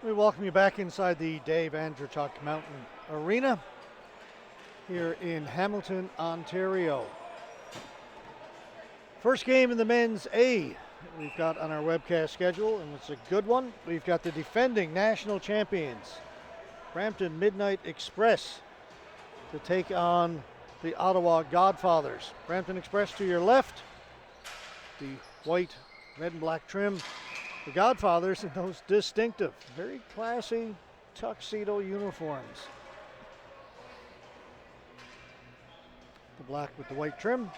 We welcome you back inside the Dave Andrechuk Mountain Arena here in Hamilton, Ontario. First game in the men's A we've got on our webcast schedule, and it's a good one. We've got the defending national champions, Brampton Midnight Express, to take on the Ottawa Godfathers. Brampton Express to your left, the white, red and black trim. The Godfathers in those distinctive, very classy tuxedo uniforms. The black with the white trim.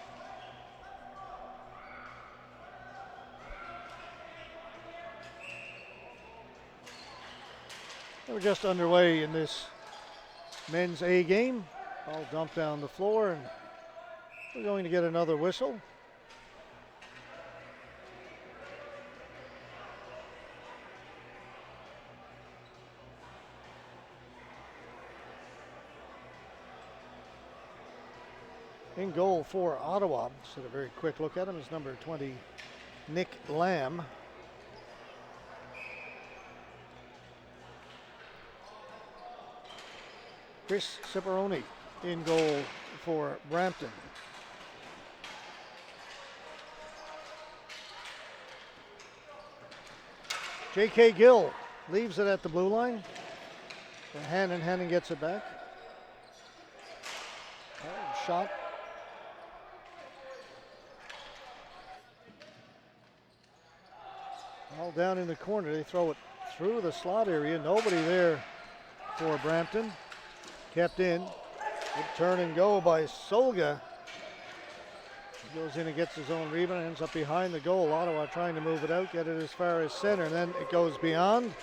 And we're just underway in this men's A game. All dumped down the floor, and we're going to get another whistle. In goal for Ottawa, just had a very quick look at him, is number 20, Nick Lamb. Chris Ciparoni in goal for Brampton. J.K. Gill leaves it at the blue line. Hannon gets it back. Shot. All down in the corner. They throw it through the slot area. Nobody there for Brampton. Kept in. Good turn and go by Solga. He goes in and gets his own rebound. Ends up behind the goal. Ottawa trying to move it out. Get it as far as center. And then it goes beyond.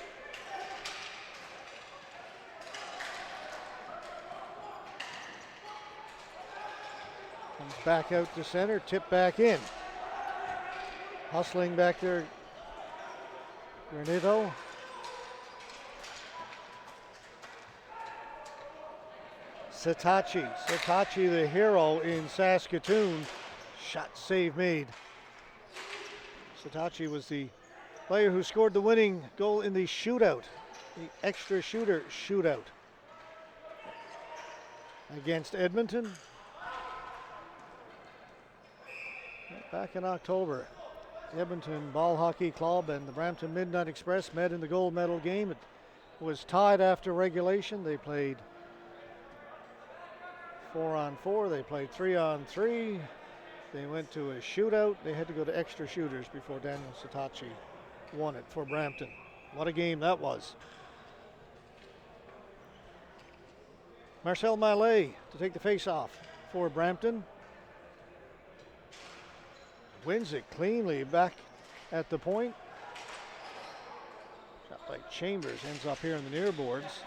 Comes back out to center. Tip back in. Hustling back there. Granito. Satachi the hero in Saskatoon. Shot save made. Satachi was the player who scored the winning goal in the shootout, the extra shooter shootout against Edmonton back in October. Edmonton Ball Hockey Club and the Brampton Midnight Express met in the gold medal game. It was tied after regulation. They played 4-on-4. They played 3-on-3. They went to a shootout. They had to go to extra shooters before Daniel Satachi won it for Brampton. What a game that was. Marcel Mallet to take the face-off for Brampton. Wins it cleanly back at the point. Shot by Chambers ends up here in the near boards.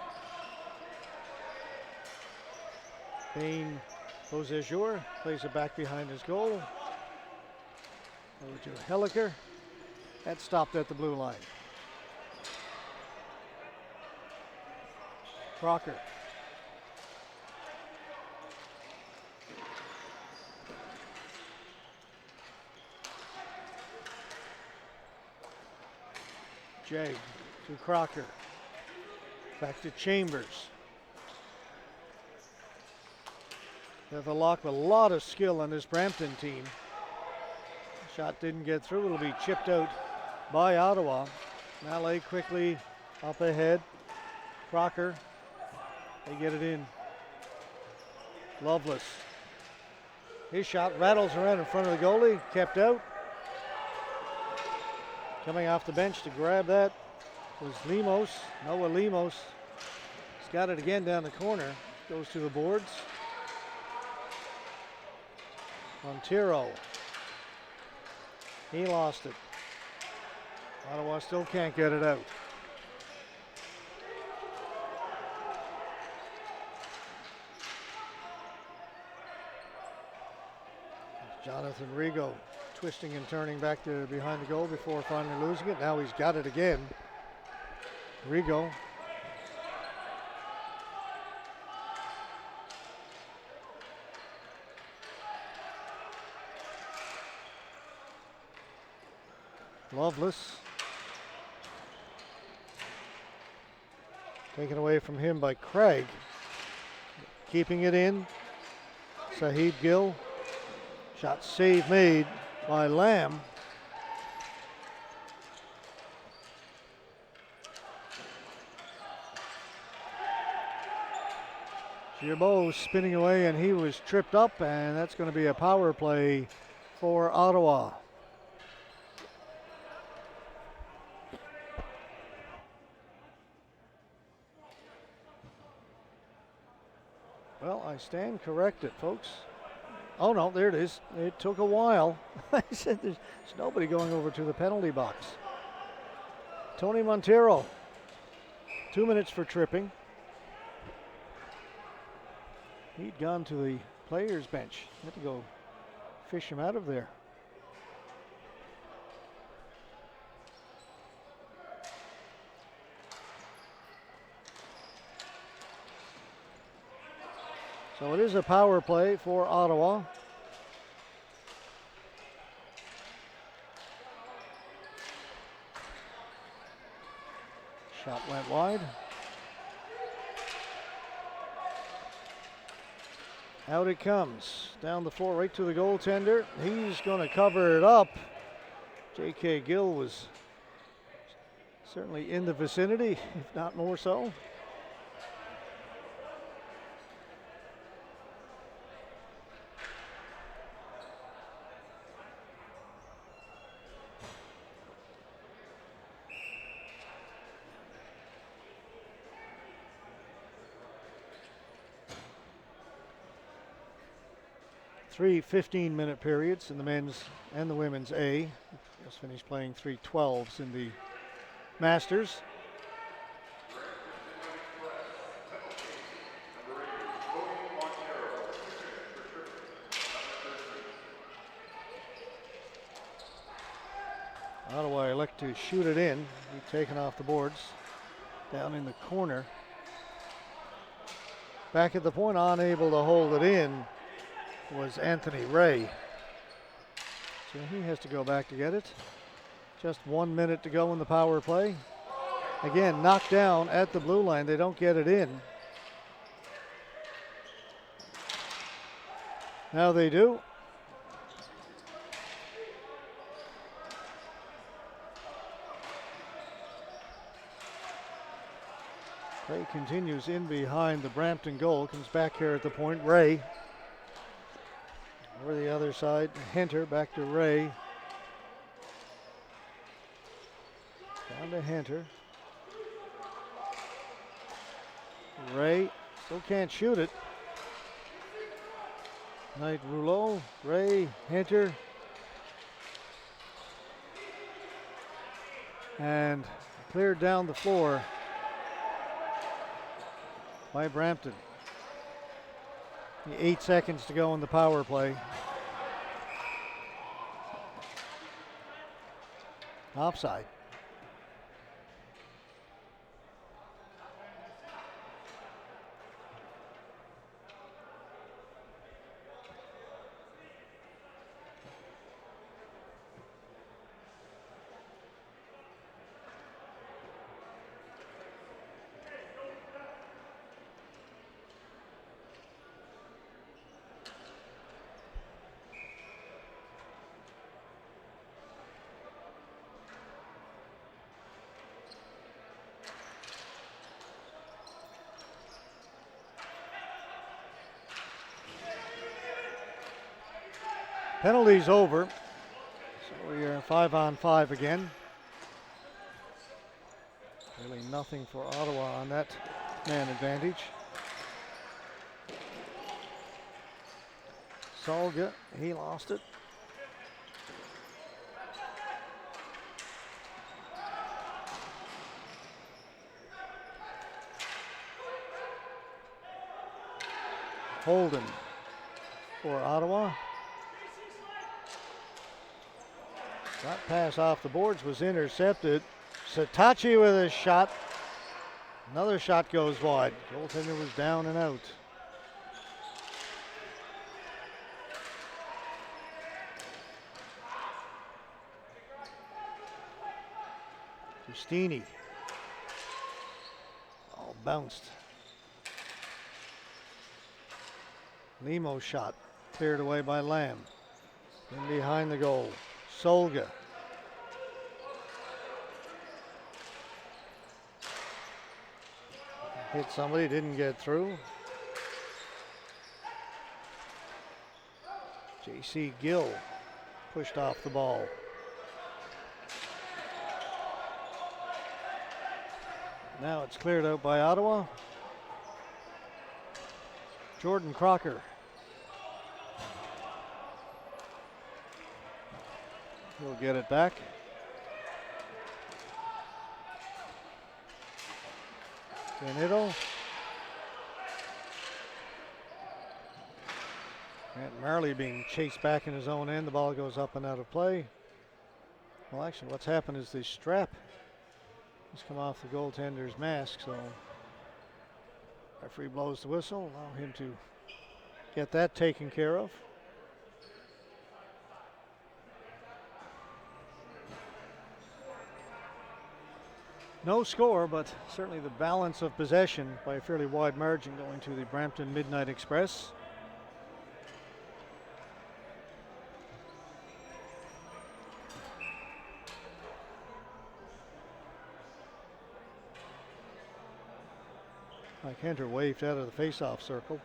Payne Beausejour plays it back behind his goal. Over to Helliker. That stopped at the blue line. Crocker. Jag to Crocker. Back to Chambers. They have a lot of skill on this Brampton team. Shot didn't get through. It'll be chipped out by Ottawa. Mallet quickly up ahead. Crocker. They get it in. Loveless. His shot rattles around in front of the goalie. Kept out. Coming off the bench to grab that was Lemos. Noah Lemos. He's got it again down the corner. Goes to the boards. Montero. He lost it. Ottawa still can't get it out. Jonathan Rigo twisting and turning back to behind the goal before finally losing it. Now he's got it again. Rigo. Loveless. Taken away from him by Craig. Keeping it in. Sahib Gill. Shot save made by Lamb. Giroux spinning away, and he was tripped up, and that's going to be a power play for Ottawa. Well, I stand corrected, folks. Oh no, there it is. It took a while. I said there's nobody going over to the penalty box. Tony Montero, 2 minutes for tripping. He'd gone to the players' bench. Had to go fish him out of there. So it is a power play for Ottawa. Shot went wide. Out it comes. Down the floor right to the goaltender. He's going to cover it up. J.K. Gill was certainly in the vicinity, if not more so. Three 15-minute periods in the men's and the women's A. Just finished playing 3 12s in the Masters. Ottawa elect to shoot it in. Be taken off the boards. Down in the corner. Back at the point, unable to hold it in, was Anthony Ray. So he has to go back to get it. Just 1 minute to go in the power play. Again, knocked down at the blue line. They don't get it in. Now they do. Ray continues in behind the Brampton goal. Comes back here at the point. Ray. Over the other side, Hunter back to Ray. Down to Hunter. Ray still can't shoot it. Knight Rouleau, Ray, Hunter. And cleared down the floor by Brampton. 8 seconds to go in the power play. Offside. Penalties over. So we are 5-on-5 again. Really nothing for Ottawa on that man advantage. Salga, he lost it. Holden for Ottawa. That pass off the boards was intercepted. Satachi with a shot. Another shot goes wide. Goaltender was down and out. Giustini. Oh, bounced. Nemo's shot cleared away by Lamb. In behind the goal, Solga. Hit somebody, didn't get through. J.C. Gill pushed off the ball. Now it's cleared out by Ottawa. Jordan Crocker. He'll get it back. Benito. Grant Marley being chased back in his own end. The ball goes up and out of play. Well, actually, what's happened is the strap has come off the goaltender's mask, so referee blows the whistle, allow him to get that taken care of. No score, but certainly the balance of possession by a fairly wide margin going to the Brampton Midnight Express. Mike Hunter waved out of the face-off circle.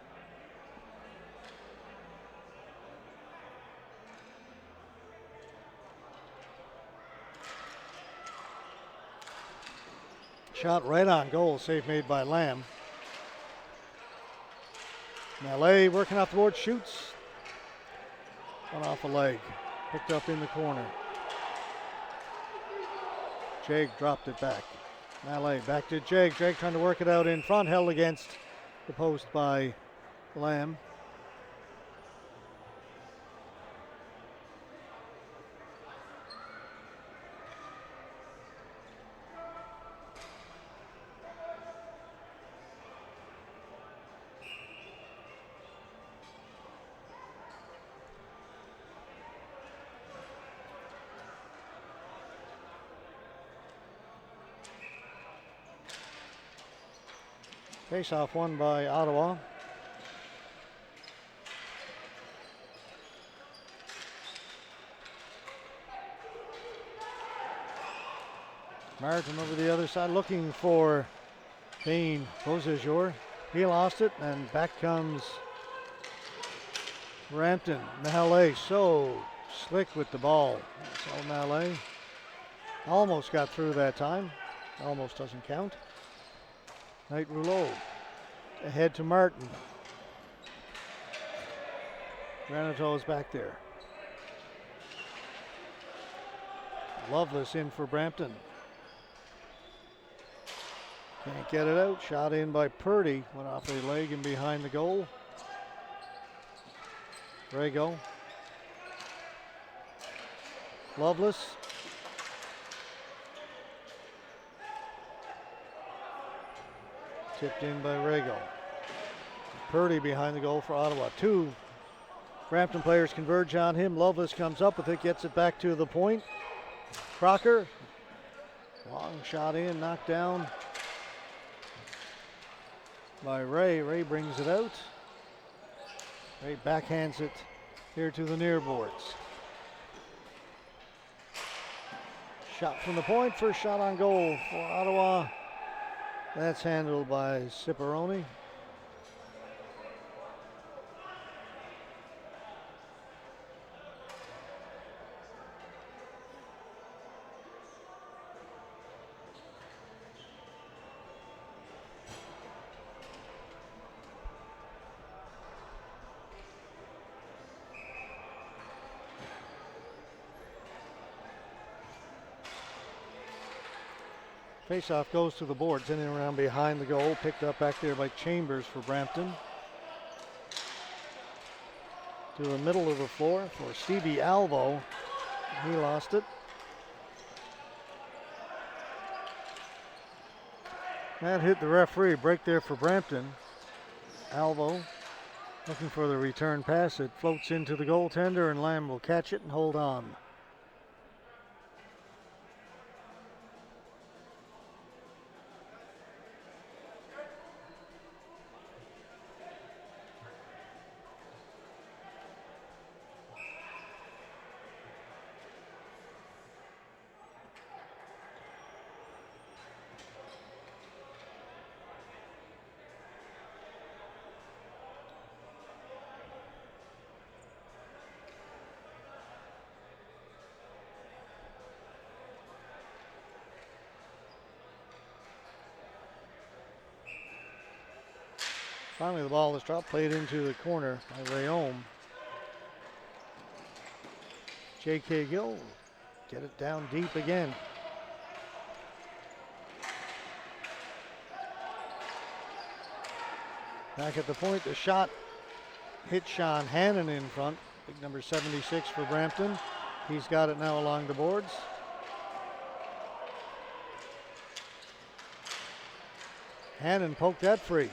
Shot right on goal, save made by Lamb. Mallet working off the board, shoots. One off a leg, picked up in the corner. Jake dropped it back. Mallet back to Jake. Jake trying to work it out in front, held against the post by Lamb. Face-off won by Ottawa. Martin over the other side looking for Bean Beausejour. He lost it, and back comes Brampton. Mallet so slick with the ball. That's all Mallet. Almost got through that time. Almost doesn't count. Knight Rouleau ahead to Martin. Granato's back there. Loveless in for Brampton. Can't get it out. Shot in by Purdy. Went off the leg and behind the goal. Rego. Loveless. Tipped in by Rego. Purdy behind the goal for Ottawa. Two Brampton players converge on him. Loveless comes up with it, gets it back to the point. Crocker. Long shot in, knocked down by Ray. Ray brings it out. Ray backhands it here to the near boards. Shot from the point. First shot on goal for Ottawa. That's handled by Ciparone. Faceoff goes to the boards, in and around behind the goal. Picked up back there by Chambers for Brampton. To the middle of the floor for Stevie Alvo. He lost it. That hit the referee. Break there for Brampton. Alvo looking for the return pass. It floats into the goaltender, and Lamb will catch it and hold on. Finally, the ball is dropped, played into the corner by Rayom. J.K. Gill get it down deep again. Back at the point, the shot hit Sean Hannon in front. Big number 76 for Brampton. He's got it now along the boards. Hannon poked that free.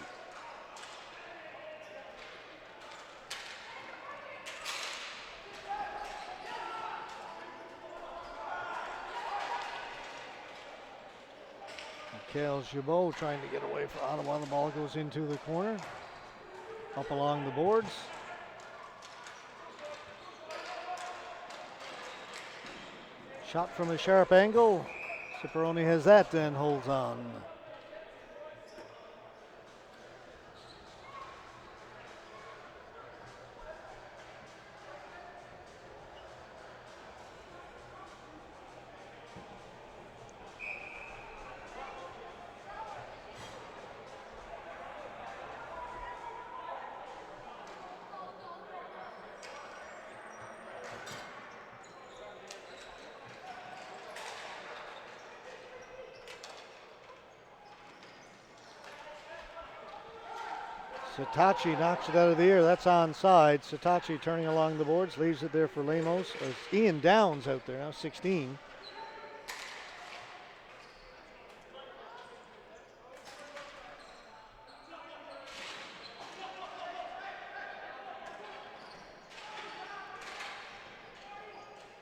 Mikhail Gibault trying to get away from Ottawa. The ball goes into the corner. Up along the boards. Shot from a sharp angle. Ciparone has that and holds on. Satachi knocks it out of the air. That's onside. Satachi turning along the boards, leaves it there for Lemos. Ian Downs out there now, 16.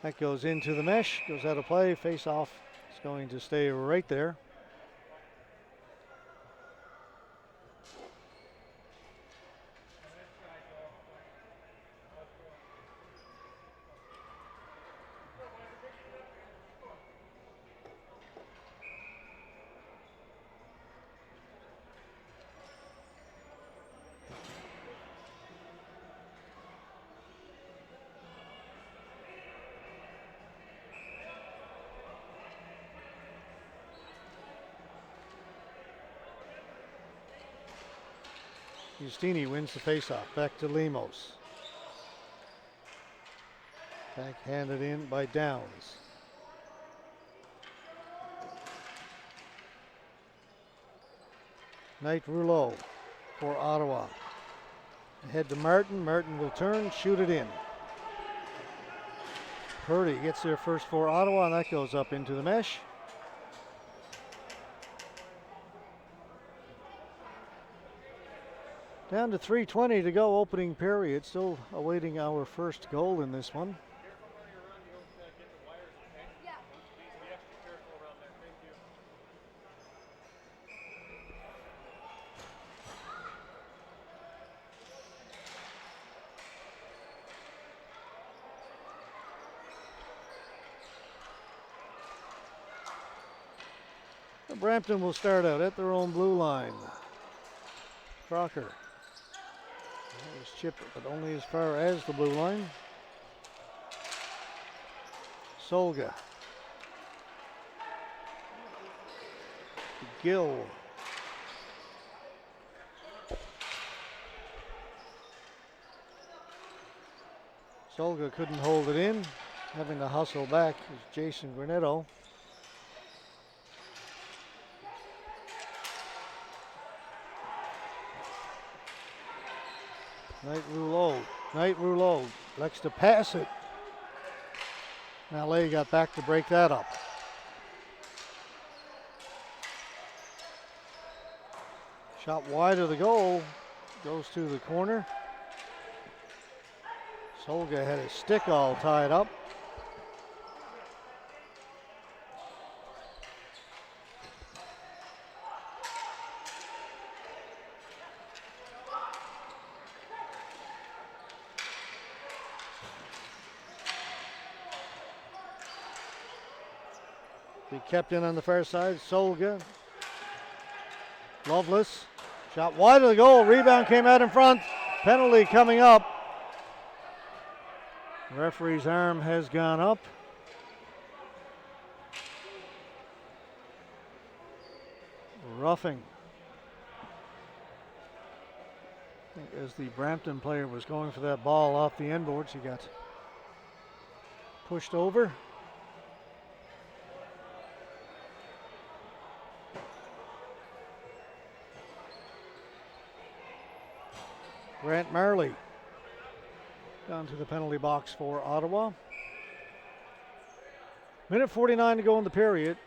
That goes into the mesh, goes out of play. Face off is going to stay right there. Giustini wins the faceoff. Back to Lemos. Backhanded in by Downs. Knight Rouleau for Ottawa. Ahead to Martin. Martin will turn, shoot it in. Purdy gets there first for Ottawa, and that goes up into the mesh. Down to 3:20 to go, opening period. Still awaiting our first goal in this one. Brampton will start out at their own blue line. Crocker. He's chipped, but only as far as the blue line. Solga. Gill. Solga couldn't hold it in. Having to hustle back is Jason Granetto. Knight Rouleau likes to pass it. Now LA got back to break that up. Shot wide of the goal, goes to the corner. Solga had his stick all tied up. Be kept in on the far side. Solga. Loveless. Shot wide of the goal. Rebound came out in front. Penalty coming up. The referee's arm has gone up. Roughing. As the Brampton player was going for that ball off the end boards, he got pushed over. Grant Marley down to the penalty box for Ottawa. Minute 49 to go in the period.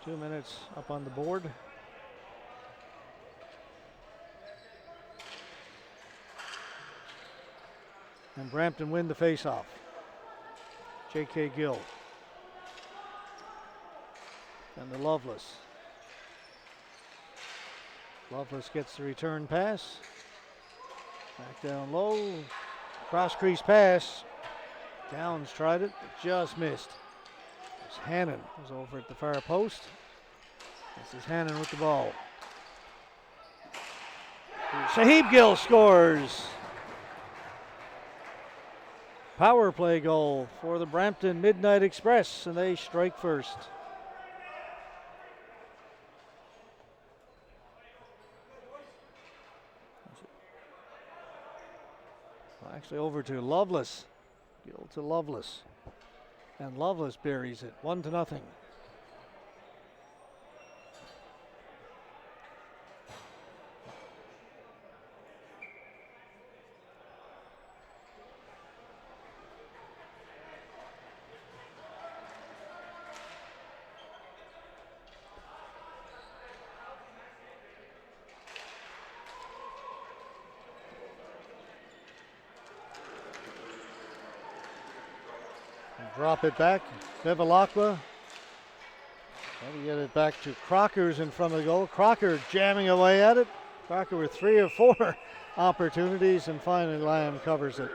2 minutes up on the board. And Brampton win the faceoff. J.K. Gill. And the Loveless. Loveless gets the return pass. Back down low. Cross crease pass. Downs tried it, but just missed. As Hannon was over at the far post. This is Hannon with the ball. Shahib Gill scores. Power play goal for the Brampton Midnight Express, and they strike first. Actually over to Loveless. Gill to Loveless. And Loveless buries it 1-0. Drop it back. Bevilacqua. Trying to get it back to Crocker's in front of the goal. Crocker jamming away at it. Crocker with 3 or 4 opportunities, and finally Lamb covers it.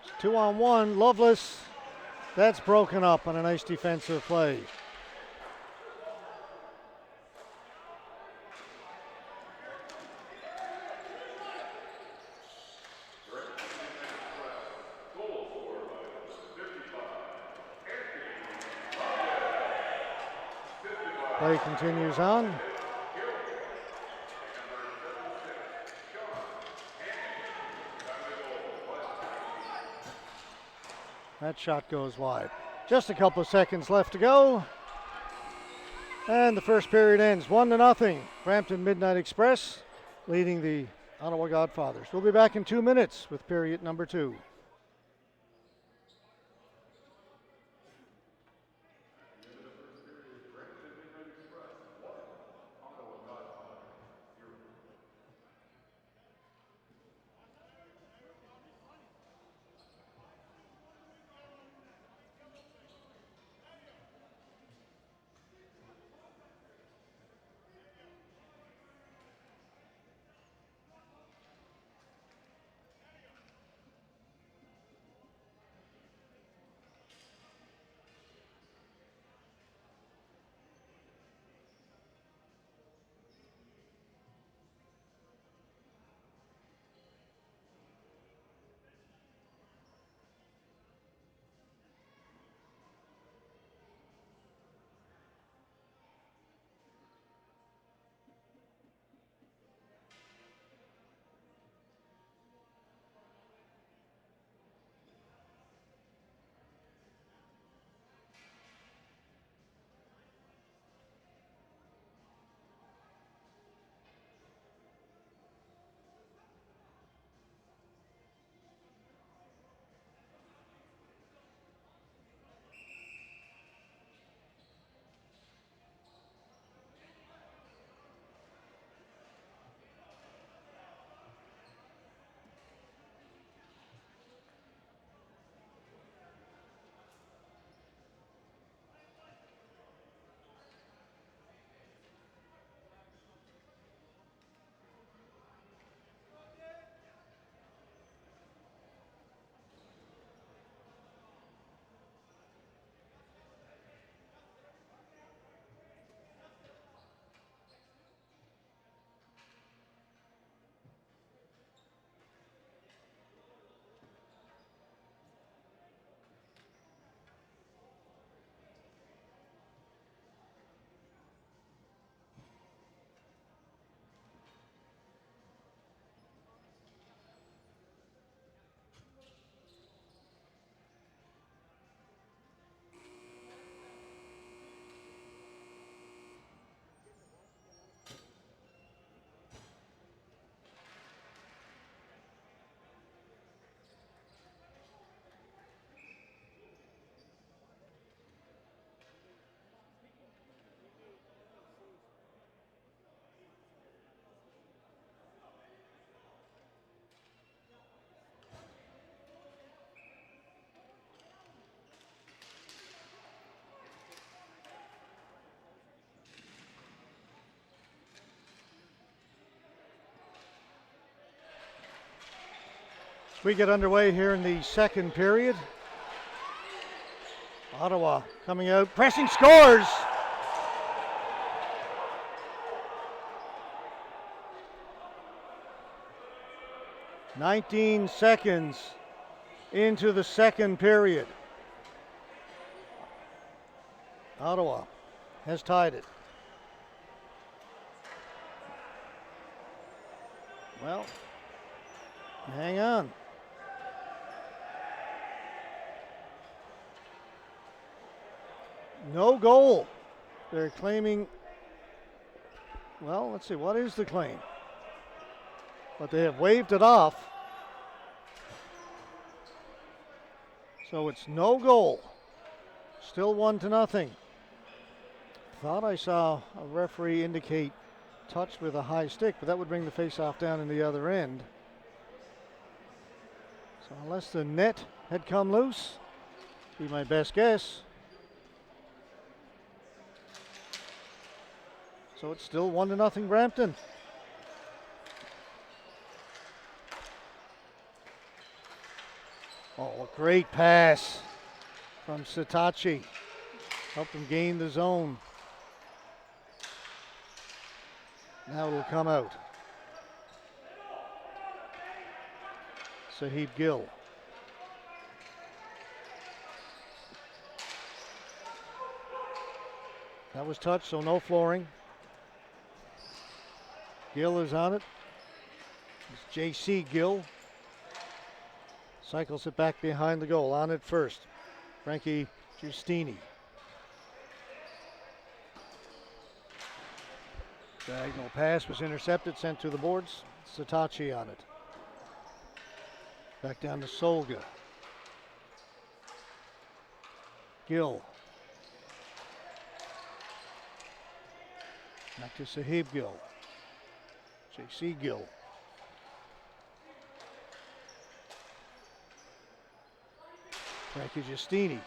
It's 2-on-1. Loveless. That's broken up on a nice defensive play. Play continues on. That shot goes wide. Just a couple of seconds left to go. And the first period ends 1-0. Brampton Midnight Express leading the Ottawa Godfathers. We'll be back in 2 minutes with period number 2. We get underway here in the second period. Ottawa coming out, pressing, scores! "19 seconds into the second period. Ottawa has tied it. Well, hang on. No goal. They're claiming, well, let's see, what is the claim? But they have waved it off. So it's no goal. Still 1-0. Thought I saw a referee indicate touch with a high stick, but that would bring the face-off down in the other end. So unless the net had come loose, be my best guess. So it's still 1-0 Brampton. Oh, a great pass from Sitachi. Helped him gain the zone. Now it'll come out. Sahib Gill. That was touched, so no flooring. Gill is on it. It's J.C. Gill. Cycles it back behind the goal. On it first. Frankie Giustini. Diagonal pass was intercepted, sent to the boards. Sitachi on it. Back down to Solga. Gill. Back to Sahib Gill. J.C. Gill. Frankie Giustini.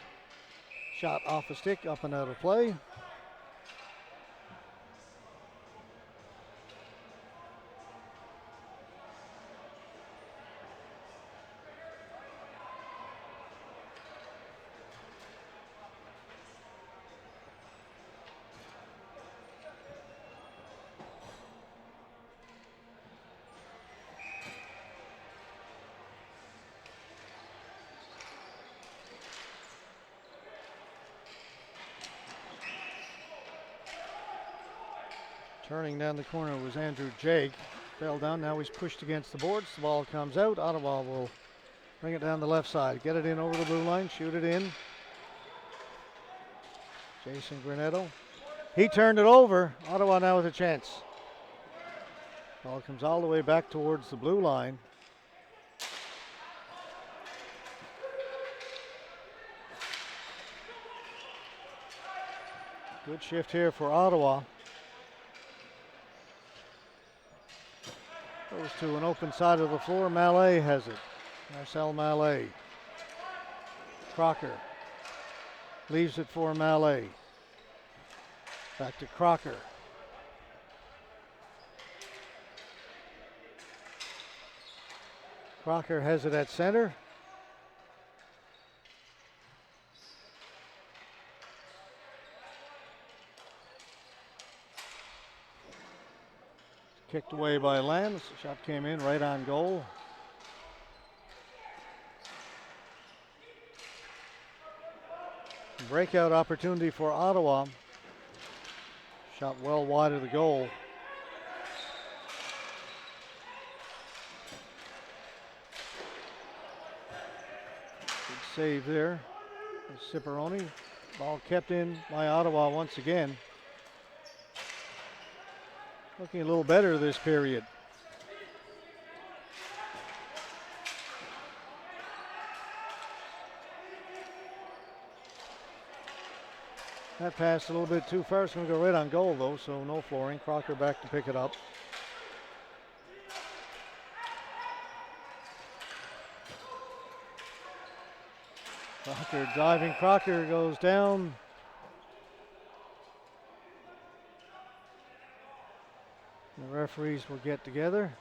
Shot off a stick, up and out of play. Turning down the corner was Andrew Jake. Fell down, now he's pushed against the boards. The ball comes out. Ottawa will bring it down the left side. Get it in over the blue line, shoot it in. Jason Granetto. He turned it over. Ottawa now with a chance. Ball comes all the way back towards the blue line. Good shift here for Ottawa. Goes to an open side of the floor. Mallet has it. Marcel Mallet. Crocker leaves it for Mallet. Back to Crocker. Crocker has it at center. Kicked away by Lance. The shot came in right on goal. Breakout opportunity for Ottawa. Shot well wide of the goal. Good save there. Ciparoni. Ball kept in by Ottawa once again. Looking a little better this period. That passed a little bit too far. It's going to go right on goal, though, so no flooring. Crocker back to pick it up. Crocker diving. Crocker goes down. The referees will get together.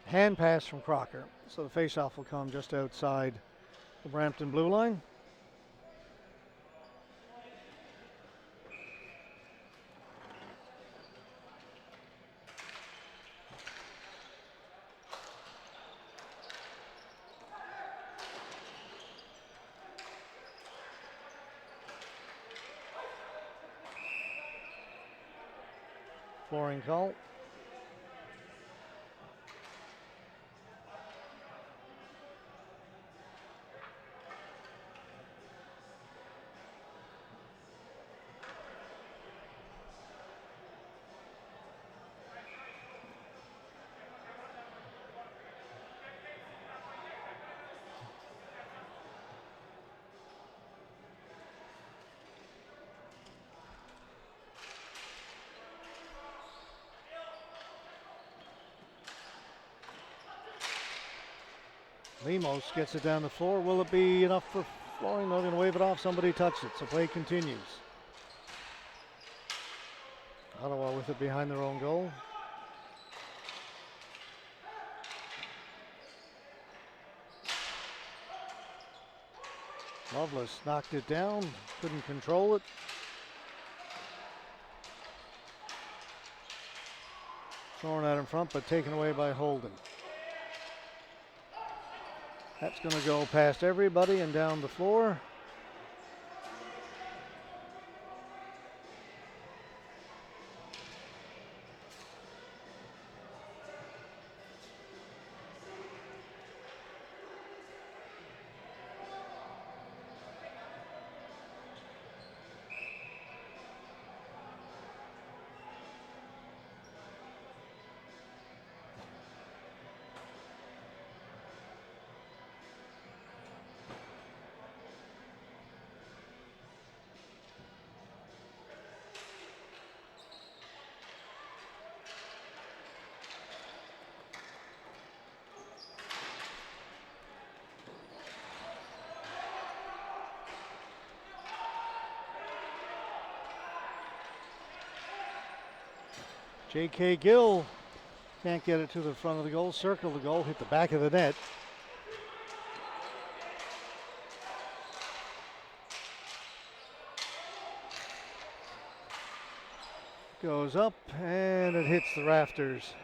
Hand pass from Crocker. So the face-off will come just outside the Brampton blue line. Flooring call. Lemos gets it down the floor. Will it be enough for Flooring? They're going to wave it off. Somebody touched it, so play continues. Ottawa with it behind their own goal. Lovelace knocked it down, couldn't control it. Thrown out in front, but taken away by Holden. That's going to go past everybody and down the floor. J.K. Gill can't get it to the front of the goal, circle the goal, hit the back of the net. Goes up and it hits the rafters.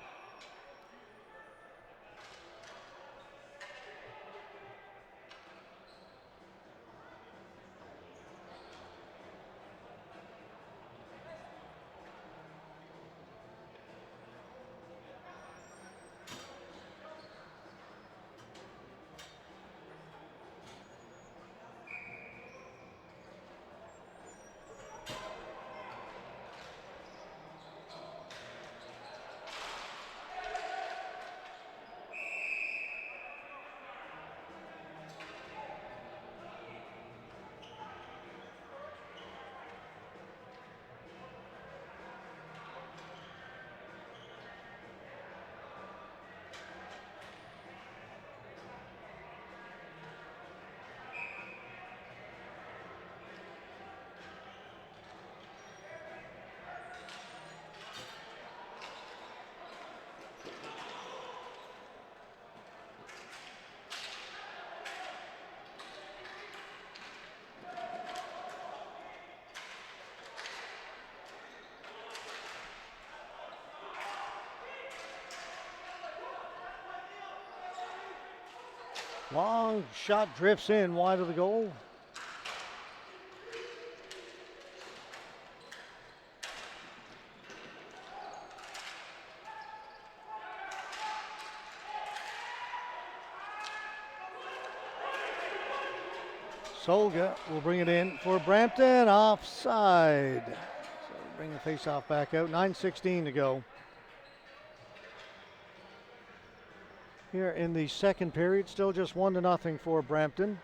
Long shot drifts in wide of the goal. Solga will bring it in for Brampton, offside. So bring the face-off back out, 9:16 to go. Here in the second period, still just 1-0 for Brampton.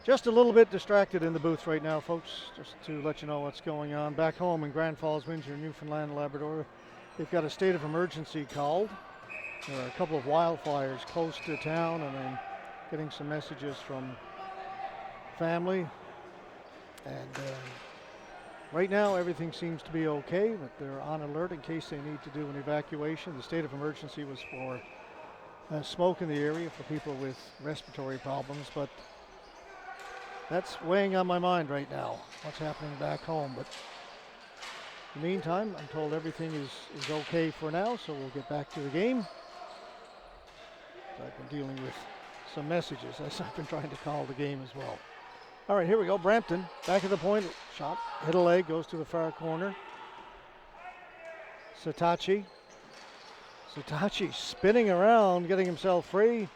Just a little bit distracted in the booth right now, folks, just to let you know what's going on. Back home in Grand Falls, Windsor, Newfoundland, Labrador, they've got a state of emergency called. There are a couple of wildfires close to town, and then getting some messages from family and Right now, everything seems to be okay, but they're on alert in case they need to do an evacuation. The state of emergency was for smoke in the area for people with respiratory problems, but that's weighing on my mind right now, what's happening back home. But in the meantime, I'm told everything is okay for now, so we'll get back to the game. I've been dealing with some messages as I've been trying to call the game as well. All right, here we go. Brampton back at the point. Shot, hit a leg, goes to the far corner. Satachi spinning around, getting himself free.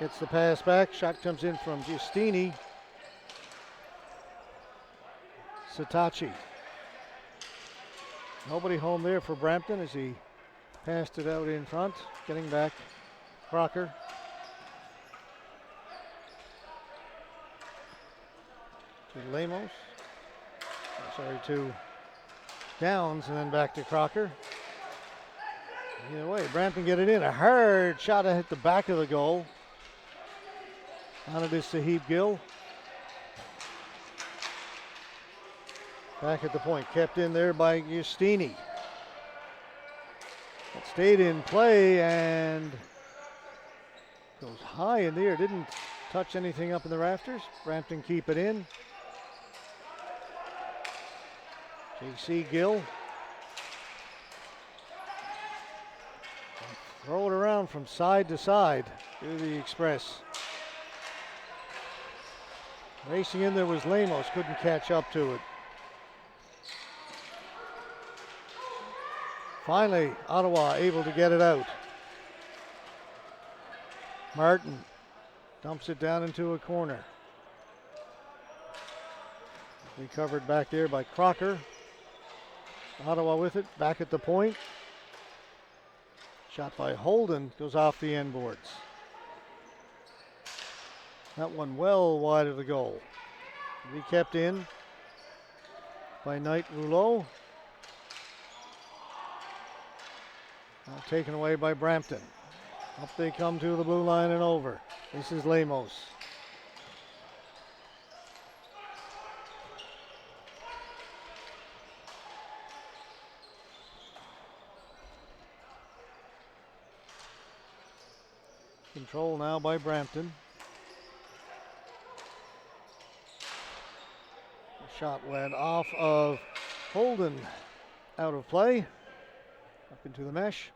Gets the pass back. Shot comes in from Giustini. Satachi. Nobody home there for Brampton as he passed it out in front. Getting back Crocker. To Lemos. To Downs and then back to Crocker. Either way, Brampton get it in. A hard shot to hit the back of the goal. On it is Sahib Gill. Back at the point, kept in there by Giustini. It stayed in play and goes high in the air. Didn't touch anything up in the rafters. Brampton keep it in. J.C. Gill. Throw it around from side to side to the Express. Racing in there was Lemos, couldn't catch up to it. Finally, Ottawa able to get it out. Martin dumps it down into a corner. Recovered back there by Crocker. Ottawa with it, back at the point. Shot by Holden, goes off the end boards. That one well wide of the goal. Be kept in by Knight Rouleau. Now taken away by Brampton. Up they come to the blue line and over. This is Lemos. Control now by Brampton. The shot went off of Holden, out of play, up into the mesh.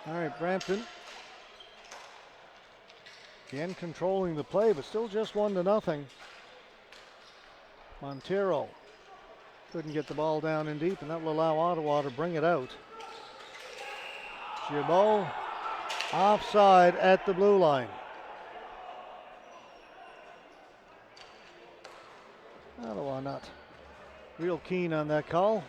All right, Brampton. Again controlling the play, but still just 1-0. Montero couldn't get the ball down in deep, and that will allow Ottawa to bring it out. Gibault offside at the blue line. Ottawa not real keen on that call.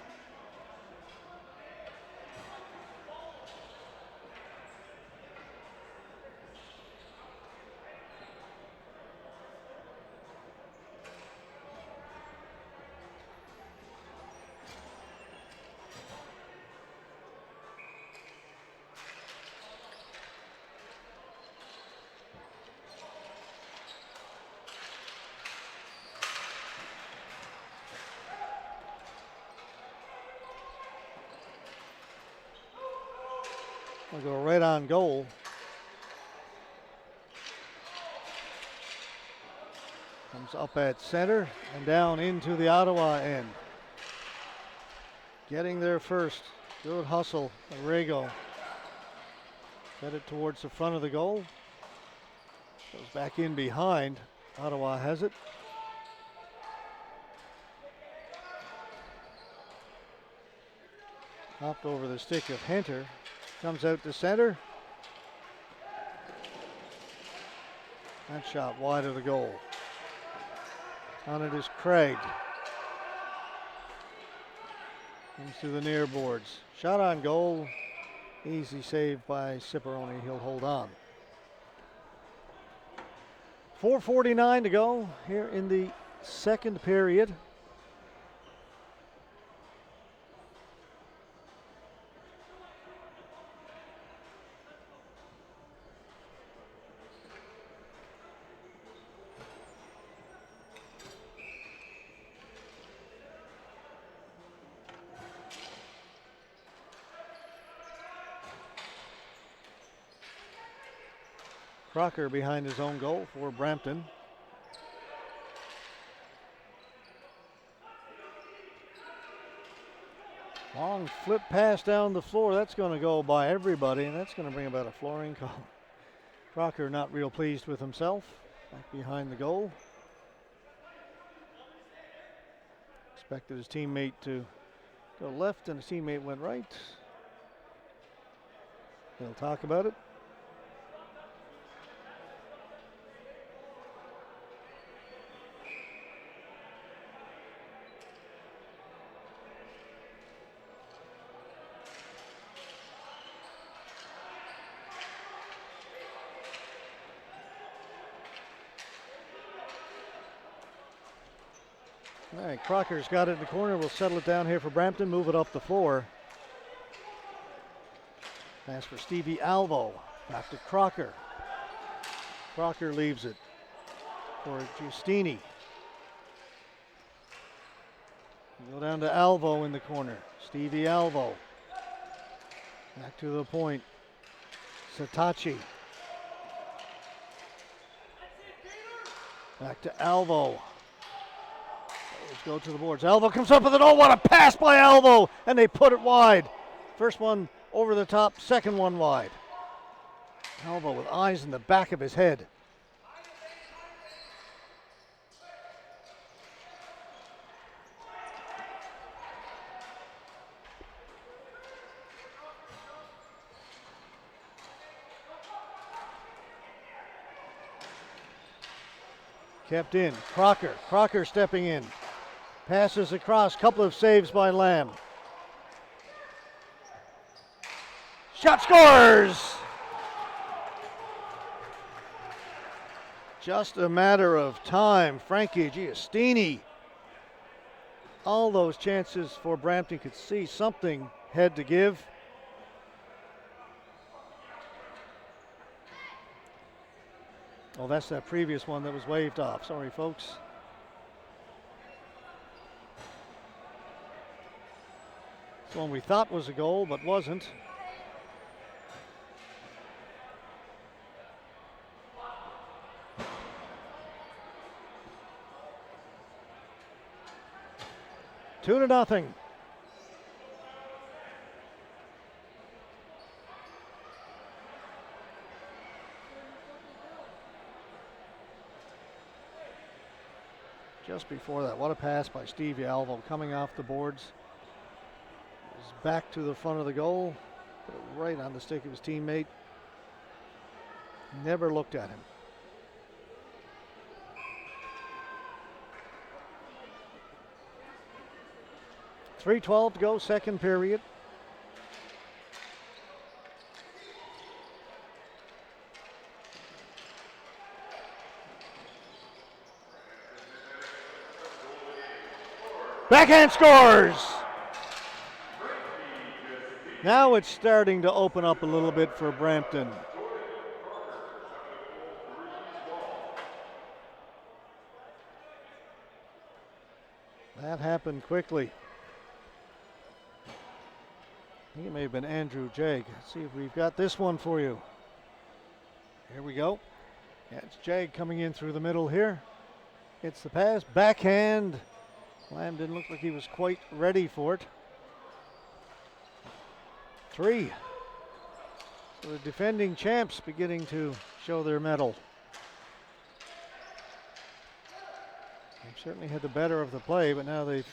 We'll go right on goal. Comes up at center and down into the Ottawa end. getting there first. Good hustle. Arrego. Set it towards the front of the goal. Goes back in behind. Ottawa has it. Hopped over the stick of Hunter. Comes out to center. That shot wide of the goal. On it is Craig. Comes to the near boards. Shot on goal. Easy save by Ciparone. He'll hold on. 4:49 to go here in the second period. Crocker behind his own goal for Brampton. Long flip pass down the floor. That's going to go by everybody, and that's going to bring about a flooring call. Crocker not real pleased with himself. Back behind the goal. Expected his teammate to go left, and his teammate went right. He'll talk about it. All right, Crocker's got it in the corner. We'll settle it down here for Brampton, move it up the floor. Pass for Stevie Alvo. Back to Crocker. Crocker leaves it for Giustini. Go down to Alvo in the corner. Stevie Alvo. Back to the point. Satachi. Back to Alvo. Let's go to the boards. Alvo comes up with it. Oh, what a pass by Alvo! And they put it wide. First one over the top, second one wide. Alvo with eyes in the back of his head. Kept in. Crocker. Crocker stepping in. Passes across. Couple of saves by Lamb. Shot scores! Just a matter of time. Frankie Giustini. All those chances for Brampton could see something had to give. Oh, that's that previous one that was waved off. Sorry, folks. It's one we thought was a goal, but wasn't. Two to nothing. Just before that, what a pass by Stevie Alvo coming off the boards. He's back to the front of the goal, put it right on the stick of his teammate. Never looked at him. .3:12 to go, second period. Backhand scores! Now it's starting to open up a little bit for Brampton. That happened quickly. I think it may have been Andrew Jagg. Let's see if we've got this one for you. Here we go. Yeah, it's Jagg coming in through the middle here. It's the pass, backhand. Lamb didn't look like he was quite ready for it. 3. So the defending champs beginning to show their mettle. They've certainly had the better of the play, but now they've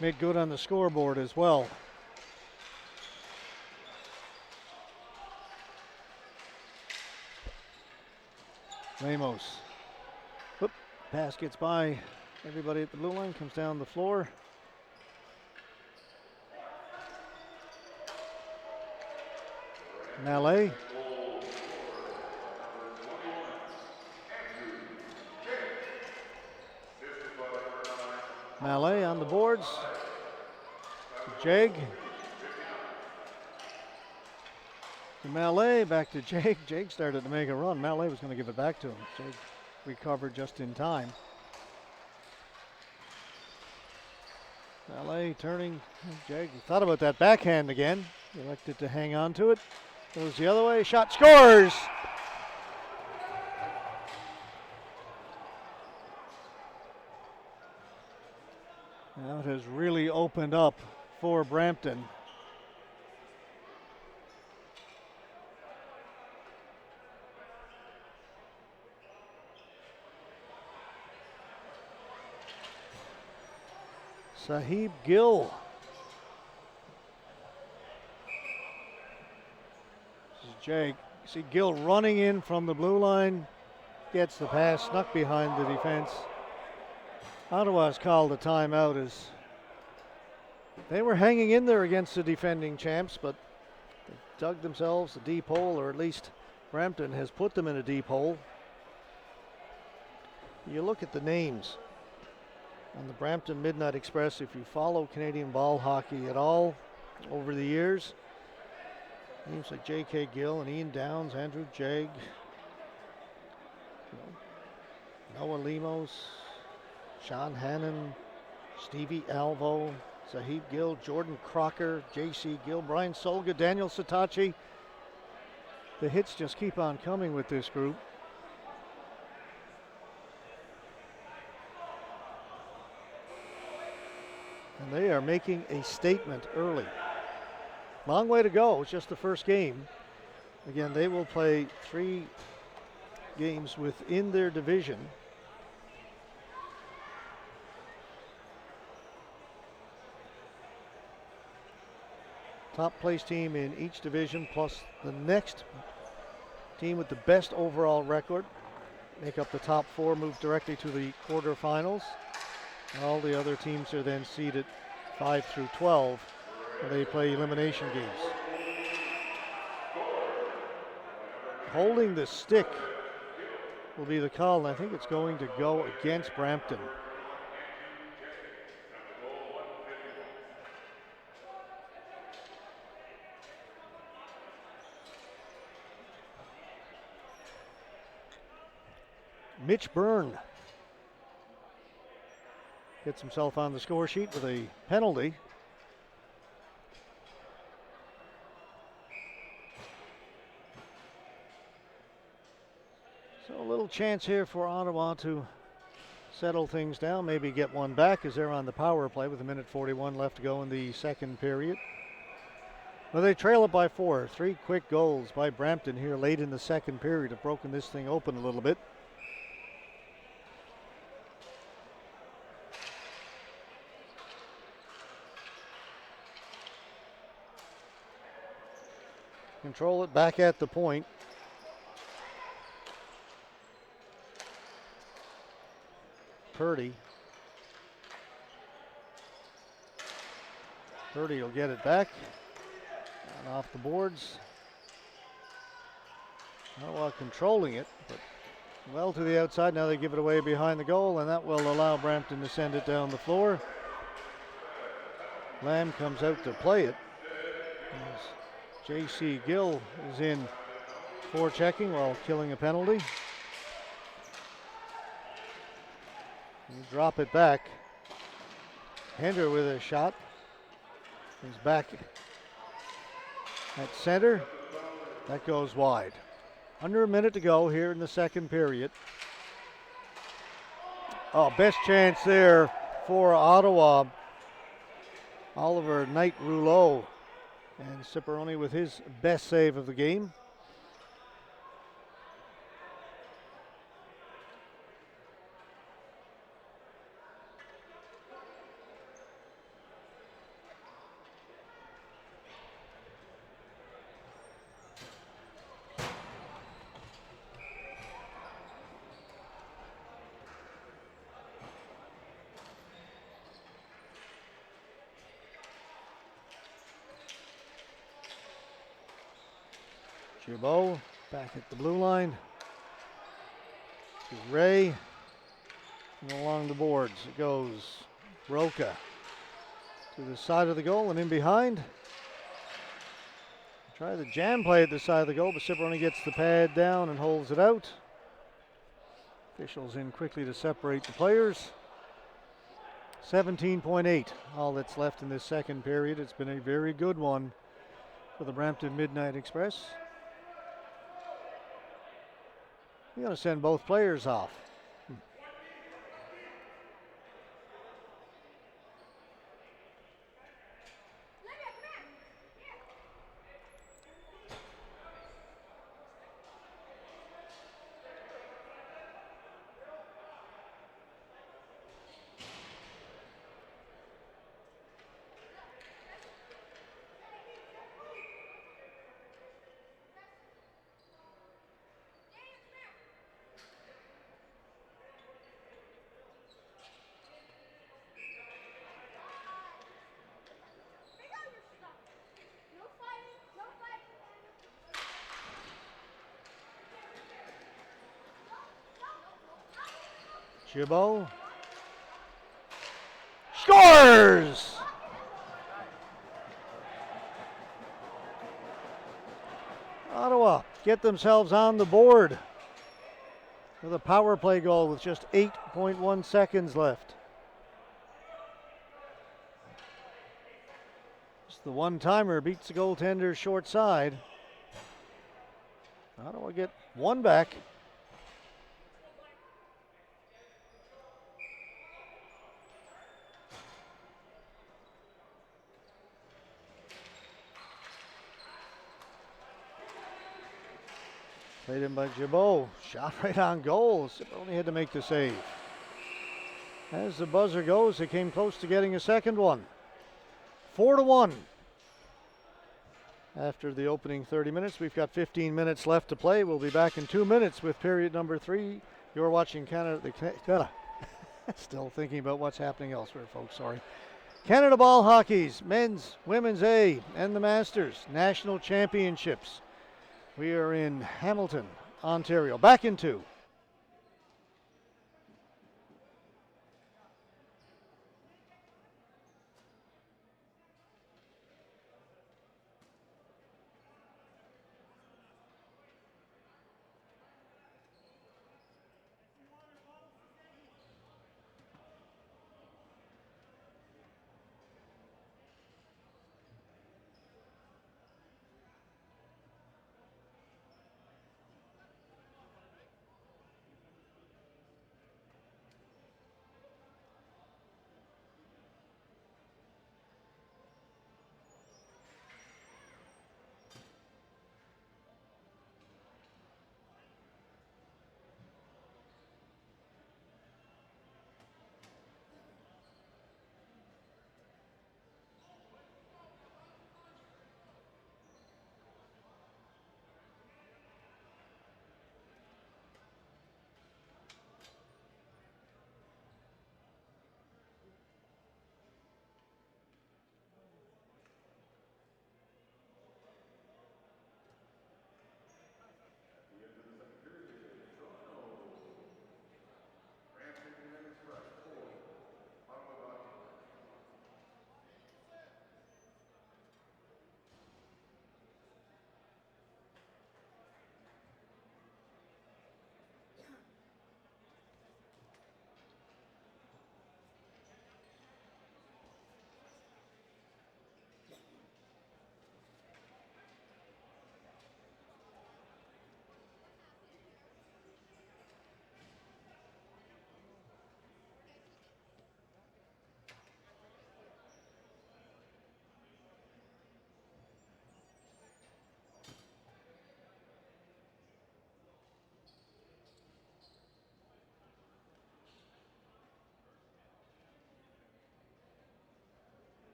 made good on the scoreboard as well. Lemos. Whoop, pass gets by everybody at the blue line, comes down the floor. Mallet. Mallet on the boards. Jag. To Mallet, back to Jag. Jag started to make a run. Mallet was going to give it back to him. Jag recovered just in time. Mallet turning. Jag thought about that backhand again. Elected to hang on to it. Goes the other way. Shot, scores! Now it has really opened up for Brampton. Sahib Gill. This is Jag. See Gill running in from the blue line. Gets the pass, snuck behind the defense. Ottawa's called a timeout as they were hanging in there against the defending champs, but they dug themselves a deep hole, or at least Brampton has put them in a deep hole. You look at the names on the Brampton Midnight Express, if you follow Canadian ball hockey at all over the years, names like J.K. Gill and Ian Downs, Andrew Jag, Noah Lemos, Sean Hannon, Stevie Alvo, Sahib Gill, Jordan Crocker, J.C. Gill, Brian Solga, Daniel Satachi. The hits just keep on coming with this group. And they are making a statement early. Long way to go. It's just the first game. Again, they will play 3 games within their division. Top place team in each division plus the next team with the best overall record make up the top 4, move directly to the quarterfinals. All the other teams are then seeded 5 through 12, and they play elimination games. Holding the stick will be the call, and I think it's going to go against Brampton. Mitch Byrne gets himself on the score sheet with a penalty. So a little chance here for Ottawa to settle things down, maybe get one back as they're on the power play with 1:41 left to go in the second period. Well, they trail it by 4. 3 quick goals by Brampton here late in the second period have broken this thing open a little bit. Control it back at the point. Purdy. Purdy will get it back. And off the boards. Ottawa controlling it, but well to the outside. Now they give it away behind the goal, and that will allow Brampton to send it down the floor. Lamb comes out to play it. J.C. Gill is in for checking while killing a penalty. You drop it back. Hender with a shot. He's back at center. That goes wide. Under a minute to go here in the second period. Oh, best chance there for Ottawa. Oliver Knight Rouleau And Ciparone with his best save of the game. Gibault back at the blue line to Ray. And along the boards it goes. Roca to the side of the goal and in behind. Try the jam play at the side of the goal, but Ciparone gets the pad down and holds it out. Officials in quickly to separate the players. 17.8, all that's left in this second period. It's been a very good one for the Brampton Midnight Express. You're going to send both players off. Gibault scores! Ottawa get themselves on the board with a power play goal with just 8.1 seconds left. Just the one-timer beats the goaltender's short side. Ottawa get one back. Played in by Gibault. Shot right on goal. Only had to make the save. As the buzzer goes, they came close to getting a second one. 4-1. After the opening 30 minutes, we've got 15 minutes left to play. We'll be back in 2 minutes with period number 3. You're watching Canada. Still thinking about what's happening elsewhere, folks. Sorry. Canada Ball Hockey's men's, women's A, and the Masters National Championships. We are in Hamilton, Ontario. Back in 2.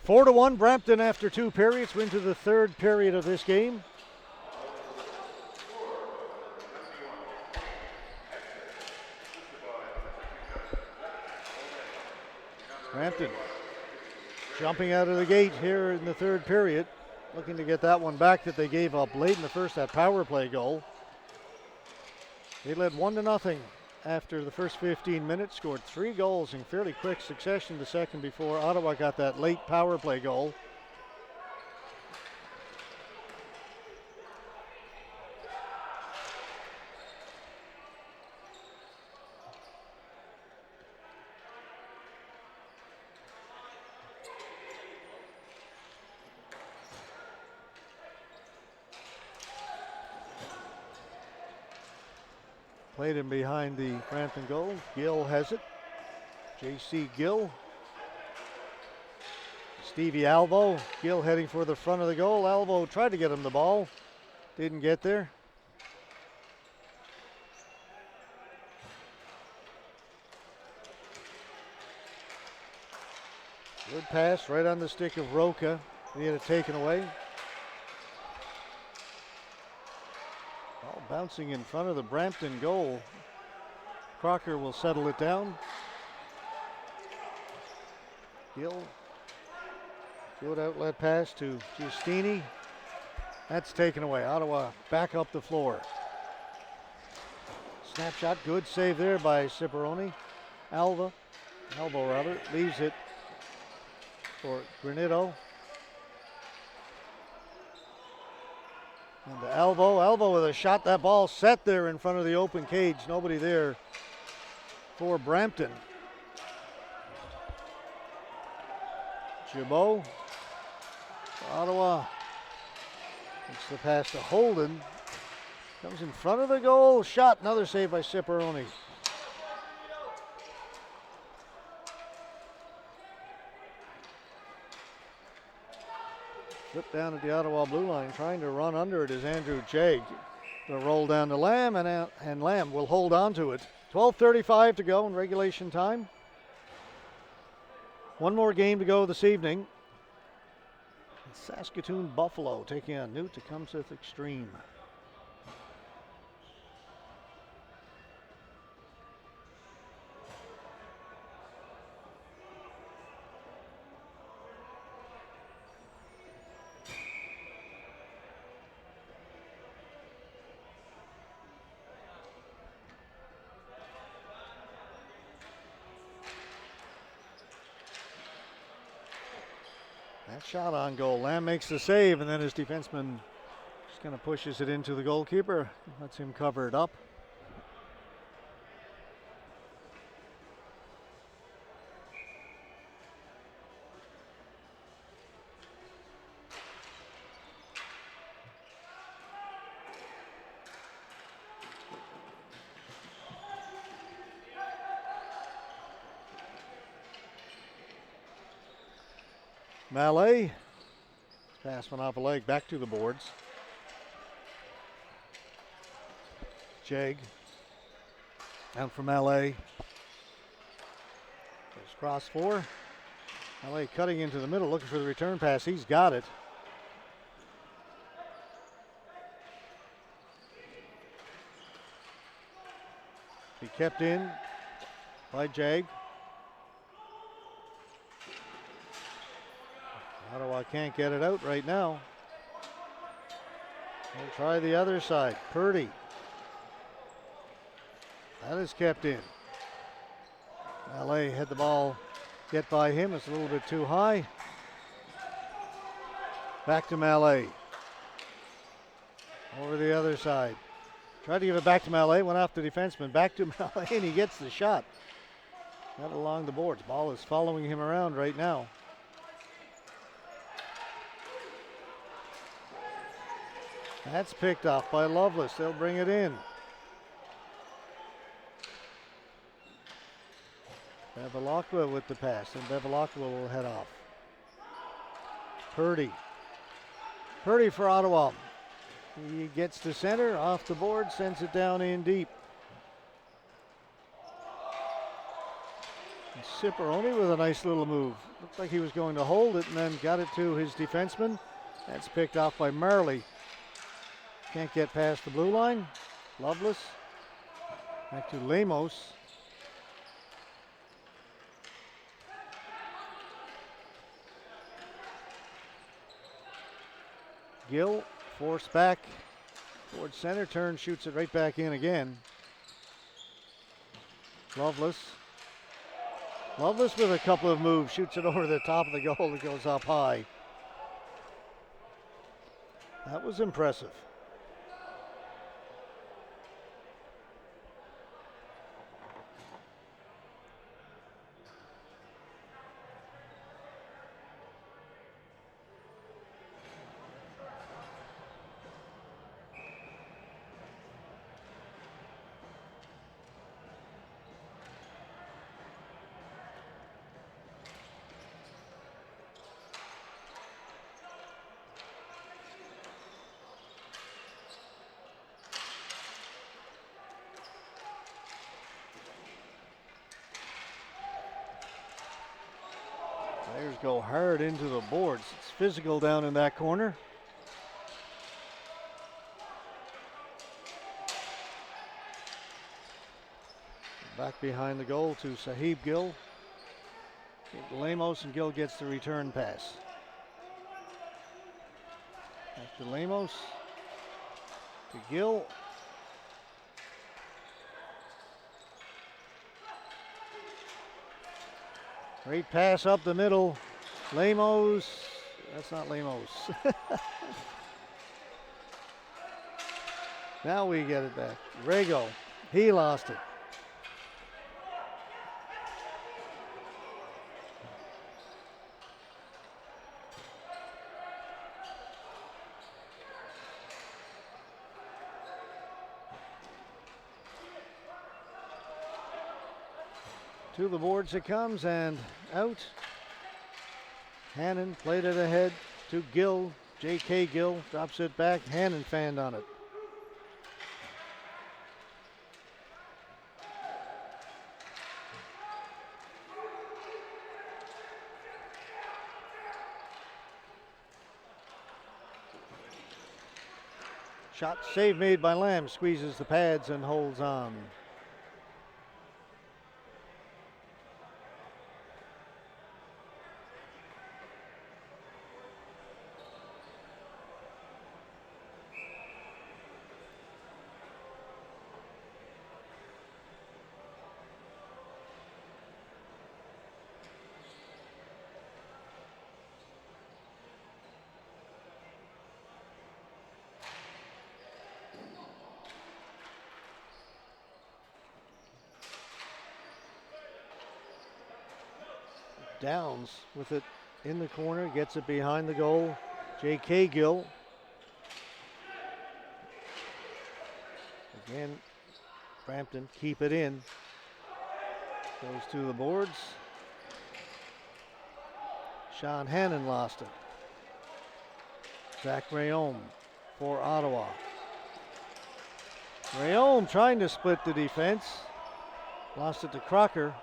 4-1 Brampton after 2 periods. We're into the 3rd period of this game. Brampton jumping out of the gate here in the 3rd period, looking to get that one back that they gave up late in the first, that power play goal. They led 1-0 after the first 15 minutes, scored 3 goals in fairly quick succession the second before Ottawa got that late power play goal. Played him behind the Brampton goal. Gill has it. J.C. Gill. Stevie Alvo. Gill heading for the front of the goal. Alvo tried to get him the ball. Didn't get there. Good pass right on the stick of Roca. He had it taken away. Ball bouncing in front of the Brampton goal. Crocker will settle it down. Gill. Good outlet pass to Giustini. That's taken away. Ottawa back up the floor. Snapshot, good save there by Ciparone. Alvo rather, leaves it for Granito. And to Alvo with a shot. That ball set there in front of the open cage. Nobody there for Brampton. Gibault. Ottawa. It's the pass to Holden. Comes in front of the goal. Shot. Another save by Ciparone. Slipped down at the Ottawa blue line, trying to run under it is Andrew Jagg. The roll down to Lamb, and Lamb will hold on to it. 12:35 to go in regulation time. One more game to go this evening. Saskatoon Buffalo taking on Newt Tecumseth Extreme. That shot on goal. Lamb makes the save, and then his defenseman just kind of pushes it into the goalkeeper, lets him cover it up. Mallet, pass went off a leg, back to the boards. Jagg, down for Mallet. Goes cross 4. Mallet cutting into the middle, looking for the return pass. He's got it. He kept in by Jagg. Ottawa can't get it out right now. We'll try the other side. Purdy. That is kept in. Mallet had the ball get by him. It's a little bit too high. Back to Mallet. Over the other side. Tried to give it back to Mallet. Went off the defenseman. Back to Mallet, and he gets the shot. Not along the boards. Ball is following him around right now. That's picked off by Lovelace. They'll bring it in. Bevilacqua with the pass, and Bevilacqua will head off. Purdy. Purdy for Ottawa. He gets to center, off the board, sends it down in deep. Ciparone with a nice little move. Looked like he was going to hold it and then got it to his defenseman. That's picked off by Marley. Can't get past the blue line. Loveless. Back to Lemos. Gill forced back towards center. Turn, shoots it right back in again. Loveless. Loveless with a couple of moves. Shoots it over the top of the goal. It goes up high. That was impressive. Players go hard into the boards. It's physical down in that corner. Back behind the goal to Sahib Gill. Lemos, and Gill gets the return pass. Back to Lemos. To Gill. Great pass up the middle. Lemos. That's not Lemos. Now we get it back. Rego. He lost it. To the boards it comes and out. Hannon played it ahead to Gill. J.K. Gill drops it back. Hannon fanned on it. Shot save made by Lamb. Squeezes the pads and holds on. Downs with it in the corner, gets it behind the goal. J.K. Gill. Again, Brampton keep it in. Goes to the boards. Sean Hannon lost it. Zach Rayome for Ottawa. Rayome trying to split the defense. Lost it to Crocker.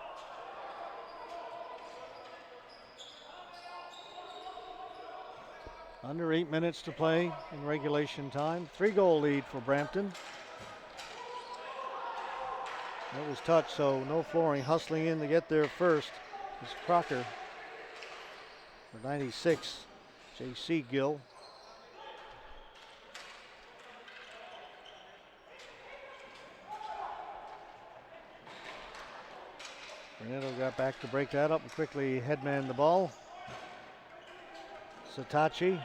Under 8 minutes to play in regulation time. 3-goal lead for Brampton. That was touched, so no flooring. Hustling in to get there first is Crocker. For 96, J.C. Gill. Bernardo got back to break that up and quickly headman the ball. Satachi.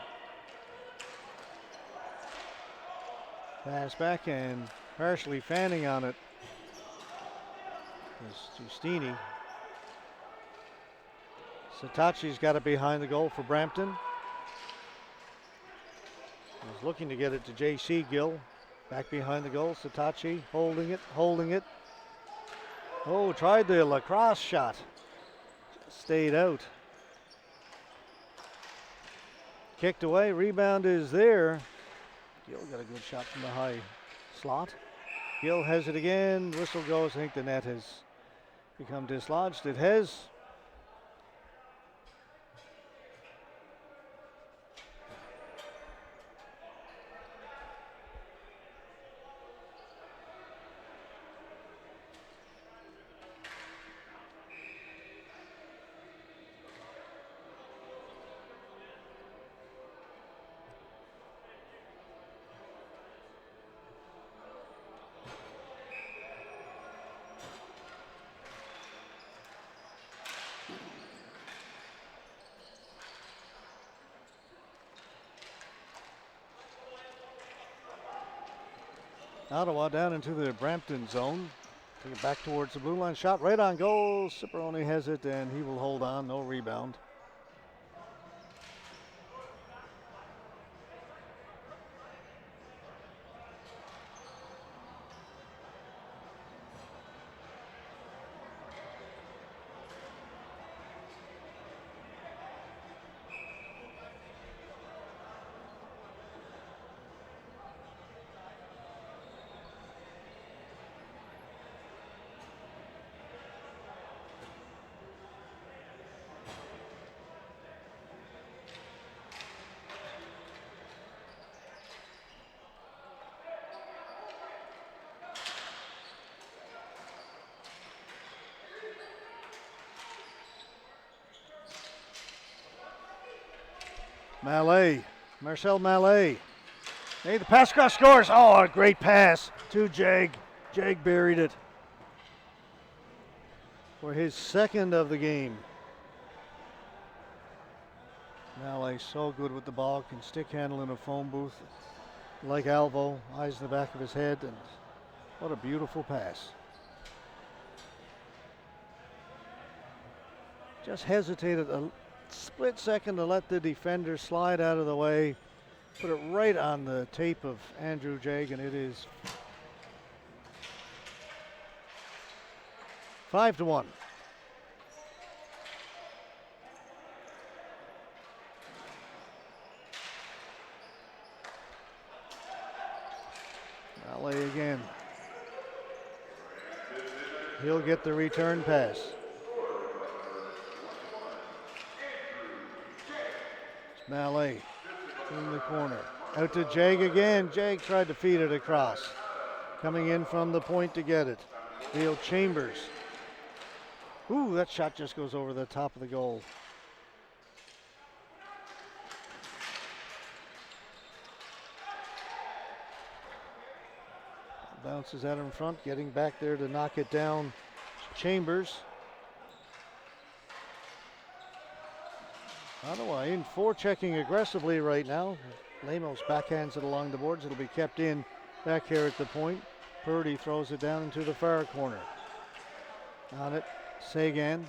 Pass back and partially fanning on it is Giustini. Satachi's got it behind the goal for Brampton. He's looking to get it to J.C. Gill. Back behind the goal. Satachi holding it. Oh, tried the lacrosse shot. Just stayed out. Kicked away. Rebound is there. Gill got a good shot from the high slot. Gill has it again. Whistle goes. I think the net has become dislodged? It has. Ottawa down into the Brampton zone. Take it back towards the blue line. Shot right on goal. Ciparone has it, and he will hold on. No rebound. Mallet, Marcel Mallet. Hey, the pass across, scores. Oh, a great pass to Jag. Jag buried it for his second of the game. Mallet so good with the ball, can stick handle in a phone booth like Alvo. Eyes in the back of his head, and what a beautiful pass. Just hesitated a split second to let the defender slide out of the way. Put it right on the tape of Andrew Jag, and it is 5-1. Mallet again. He'll get the return pass. Mallet in the corner. Out to Jag again. Jag tried to feed it across. Coming in from the point to get it. Neil Chambers. Ooh, that shot just goes over the top of the goal. Bounces out in front, getting back there to knock it down. Chambers. Ottawa in forechecking aggressively right now. Lemos backhands it along the boards. It'll be kept in back here at the point. Purdy throws it down into the far corner. On it, Seguin.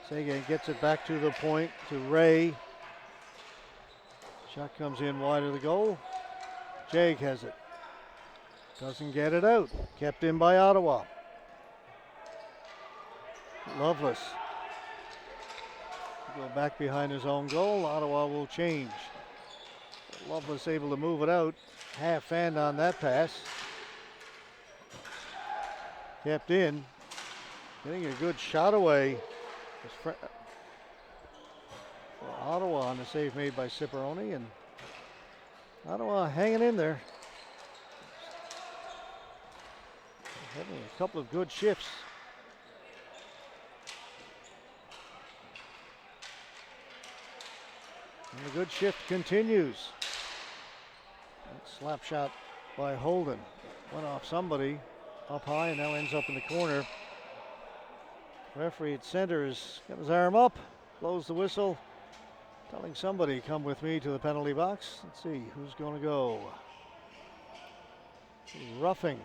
Seguin gets it back to the point to Ray. Shot comes in wide of the goal. Jag has it. Doesn't get it out. Kept in by Ottawa. Loveless. Go back behind his own goal. Ottawa will change. Loveless able to move it out. Half hand on that pass. Kept in. Getting a good shot away. For Ottawa on the save made by Ciparone, and Ottawa hanging in there. Having a couple of good shifts. And the good shift continues. That slap shot by Holden. Went off somebody up high and now ends up in the corner. Referee at center has got his arm up, blows the whistle, telling somebody, come with me to the penalty box. Let's see who's going to go. Roughing.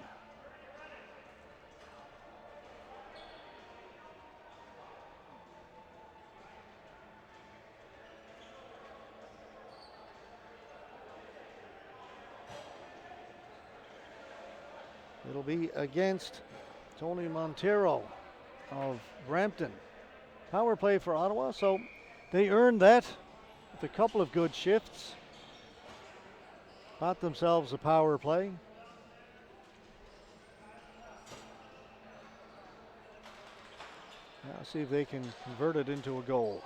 It'll be against Tony Montero of Brampton. Power play for Ottawa, so they earned that with a couple of good shifts. Bought themselves a power play. Now see if they can convert it into a goal.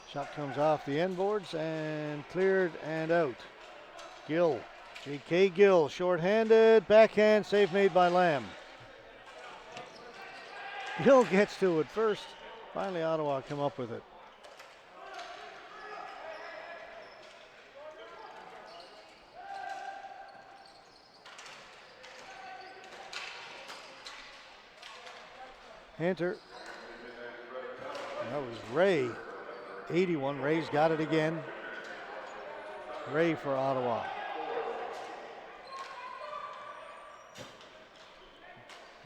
Shot comes off the end boards and cleared and out. Gill, J.K. Gill, shorthanded, backhand, save made by Lamb. Gill gets to it first. Finally, Ottawa come up with it. Hunter. That was Ray. 81. Ray's got it again. Ray for Ottawa.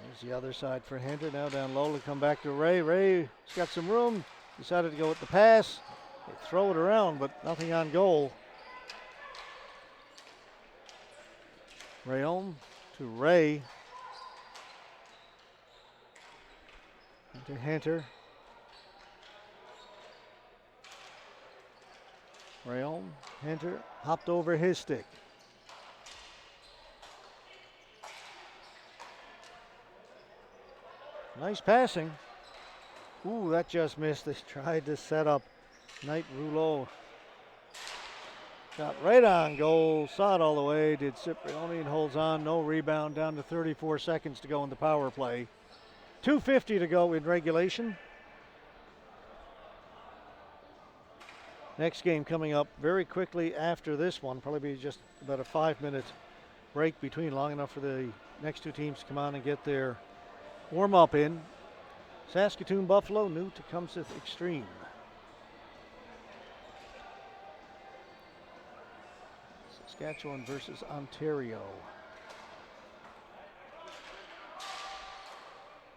There's the other side for Hunter. Now down low to come back to Ray. Ray's got some room. Decided to go with the pass. They throw it around, but nothing on goal. Rayom to Ray. Into Hunter. Rayom, Hunter, hopped over his stick. Nice passing. Ooh, that just missed. They tried to set up Knight Rouleau. Shot right on goal, saw it all the way, did Cipriani and holds on, no rebound, down to 34 seconds to go in the power play. 2:50 to go in regulation. Next game coming up very quickly after this one. Probably be just about a 5-minute break between, long enough for the next two teams to come on and get their warm-up in. Saskatoon Buffalo, new Tecumseh Extreme. Saskatchewan versus Ontario.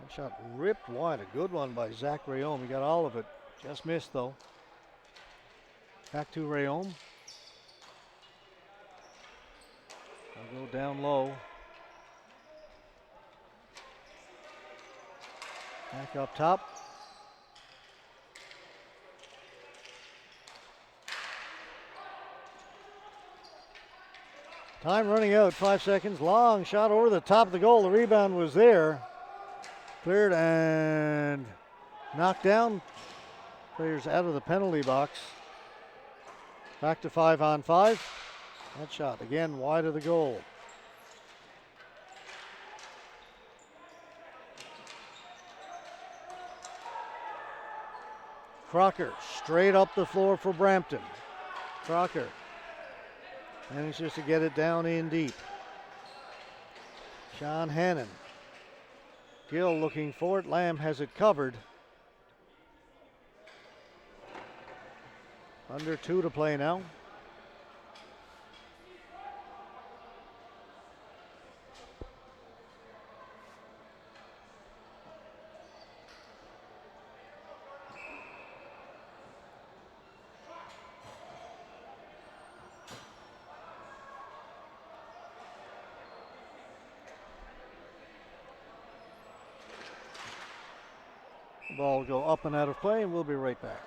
That shot ripped wide. A good one by Zach Rayom. He got all of it. Just missed though. Back to Rayom. I'll go down low. Back up top. Time running out, 5 seconds. Long shot over the top of the goal. The rebound was there. Cleared and knocked down. Players out of the penalty box. Back to 5-on-5. That shot again wide of the goal. Crocker straight up the floor for Brampton. Crocker manages to get it down in deep. Sean Hannon. Gill looking for it. Lamb has it covered. Under 2 to play now. The ball will go up and out of play, and we'll be right back.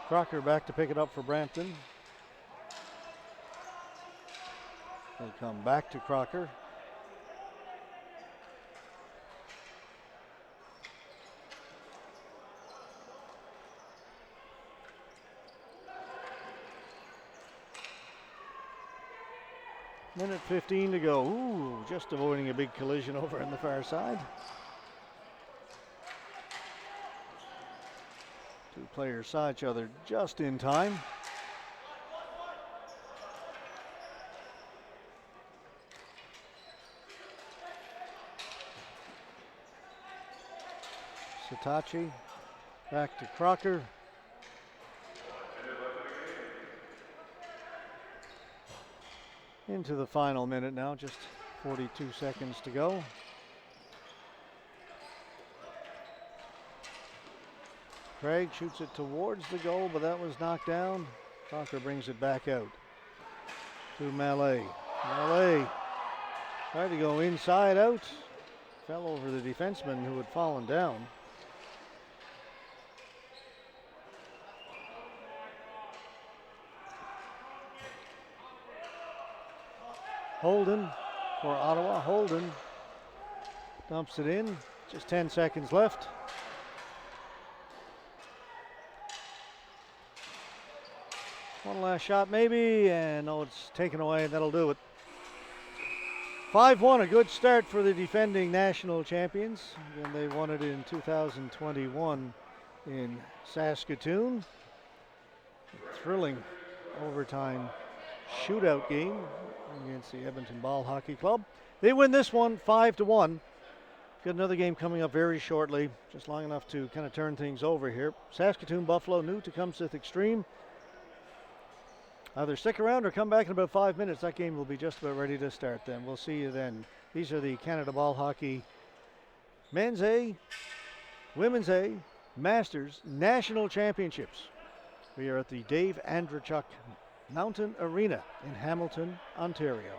Crocker back to pick it up for Brampton. They'll come back to Crocker. Minute 15 to go. Ooh, just avoiding a big collision over on the far side. Two players saw each other just in time. Sitachi back to Crocker. Into the final minute now, just 42 seconds to go. Craig shoots it towards the goal, but that was knocked down. Crocker brings it back out to Mallet. Mallet tried to go inside out. Fell over the defenseman who had fallen down. Holden for Ottawa. Holden dumps it in. Just 10 seconds left. One last shot maybe, and no, it's taken away, and that'll do it. 5-1, a good start for the defending national champions. Again, they won it in 2021 in Saskatoon. A thrilling overtime shootout game against the Edmonton Ball Hockey Club. They win this one 5-1. Got another game coming up very shortly, just long enough to kind of turn things over here. Saskatoon Buffalo, new Tecumseth Extreme. Either stick around or come back in about 5 minutes. That game will be just about ready to start then. We'll see you then. These are the Canada Ball Hockey Men's A, Women's A, Masters National Championships. We are at the Dave Andreychuk Mountain Arena in Hamilton, Ontario.